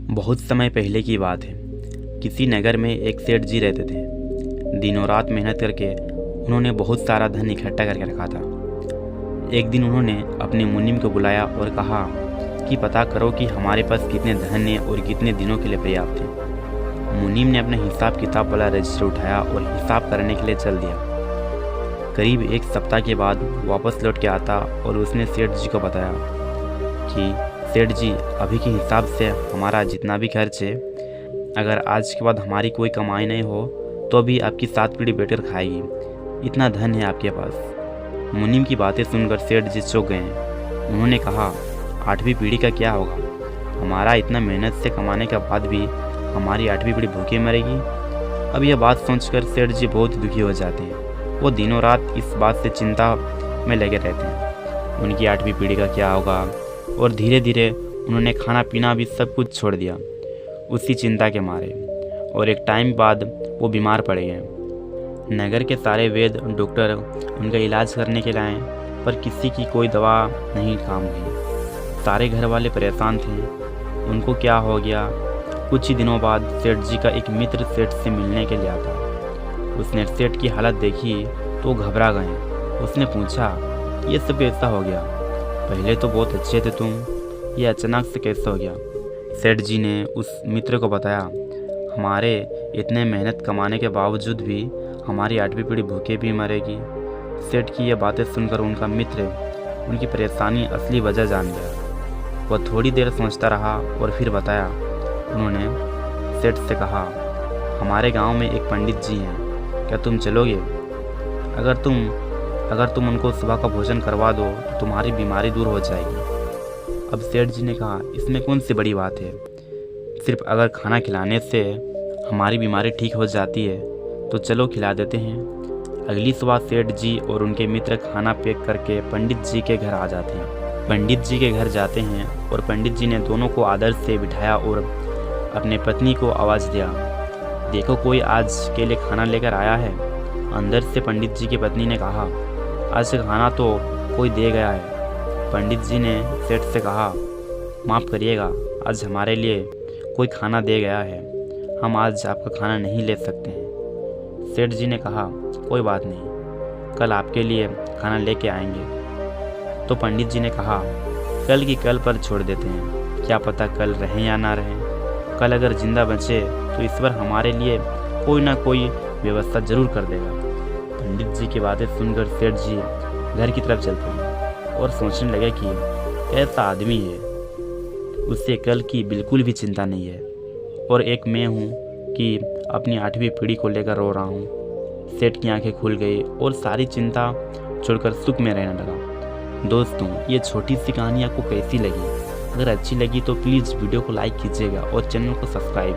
बहुत समय पहले की बात है। किसी नगर में एक सेठ जी रहते थे। दिनों रात मेहनत करके उन्होंने बहुत सारा धन इकट्ठा करके रखा था। एक दिन उन्होंने अपने मुनीम को बुलाया और कहा कि पता करो कि हमारे पास कितने धन है और कितने दिनों के लिए पर्याप्त है। मुनीम ने अपना हिसाब किताब वाला रजिस्टर उठाया और हिसाब करने के लिए चल दिया। करीब एक सप्ताह के बाद वापस लौट के आता और उसने सेठ जी को बताया कि सेठ जी, अभी के हिसाब से हमारा जितना भी खर्च है, अगर आज के बाद हमारी कोई कमाई नहीं हो तो भी आपकी 7 पीढ़ी बैठकर खाएगी। इतना धन है आपके पास। मुनीम की बातें सुनकर सेठ जी चौंक गए। उन्होंने कहा, 8वीं पीढ़ी का क्या होगा? हमारा इतना मेहनत से कमाने के बाद भी हमारी 8वीं पीढ़ी भूखे मरेगी। अब यह बात सोचकर सेठ जी बहुत दुखी हो जाते हैं। वो दिनों रात इस बात से चिंता में लगे रहते हैं, उनकी 8वीं पीढ़ी का क्या होगा। और धीरे धीरे उन्होंने खाना पीना भी सब कुछ छोड़ दिया उसी चिंता के मारे। और एक टाइम बाद वो बीमार पड़ गए। नगर के सारे वैद्य डॉक्टर उनका इलाज करने के लिए आए, पर किसी की कोई दवा नहीं काम गई। सारे घर वाले परेशान थे, उनको क्या हो गया। कुछ ही दिनों बाद सेठ जी का एक मित्र सेठ से मिलने के लिए आता। उसने सेठ की हालत देखी तो घबरा गए। उसने पूछा, ये सब कैसा हो गया? पहले तो बहुत अच्छे थे तुम, ये अचानक से कैसे हो गया? सेठ जी ने उस मित्र को बताया, हमारे इतने मेहनत कमाने के बावजूद भी हमारी 8वीं पीढ़ी भूखे भी मरेगी। सेठ की ये बातें सुनकर उनका मित्र उनकी परेशानी असली वजह जान गया। वह थोड़ी देर सोचता रहा और फिर बताया। उन्होंने सेठ से कहा, हमारे गांव में एक पंडित जी हैं, क्या तुम चलोगे? अगर तुम उनको सुबह का भोजन करवा दो तो तुम्हारी बीमारी दूर हो जाएगी। अब सेठ जी ने कहा, इसमें कौन सी बड़ी बात है? सिर्फ अगर खाना खिलाने से हमारी बीमारी ठीक हो जाती है तो चलो खिला देते हैं। अगली सुबह सेठ जी और उनके मित्र खाना पैक करके पंडित जी के घर आ जाते हैं। पंडित जी के घर जाते हैं और पंडित जी ने दोनों को आदर से बिठाया और अपने पत्नी को आवाज़ दिया, देखो कोई आज के लिए खाना लेकर आया है। अंदर से पंडित जी की पत्नी ने कहा, आज खाना तो कोई दे गया है। पंडित जी ने सेठ से कहा, माफ़ करिएगा, आज हमारे लिए कोई खाना दे गया है, हम आज आपका खाना नहीं ले सकते हैं। सेठ जी ने कहा, कोई बात नहीं, कल आपके लिए खाना लेके आएंगे। तो पंडित जी ने कहा, कल की कल पर छोड़ देते हैं, क्या पता कल रहें या ना रहें। कल अगर जिंदा बचे तो ईश्वर हमारे लिए कोई ना कोई व्यवस्था जरूर कर देगा। पंडित जी की बातें सुनकर सेठ जी घर की तरफ चलते हैं और सोचने लगे कि ऐसा आदमी है, उससे कल की बिल्कुल भी चिंता नहीं है, और एक मैं हूँ कि अपनी 8वीं पीढ़ी को लेकर रो रहा हूँ। सेठ की आंखें खुल गई और सारी चिंता छोड़कर सुख में रहने लगा। दोस्तों, ये छोटी सी कहानी आपको कैसी लगी? अगर अच्छी लगी तो प्लीज़ वीडियो को लाइक कीजिएगा और चैनल को सब्सक्राइब।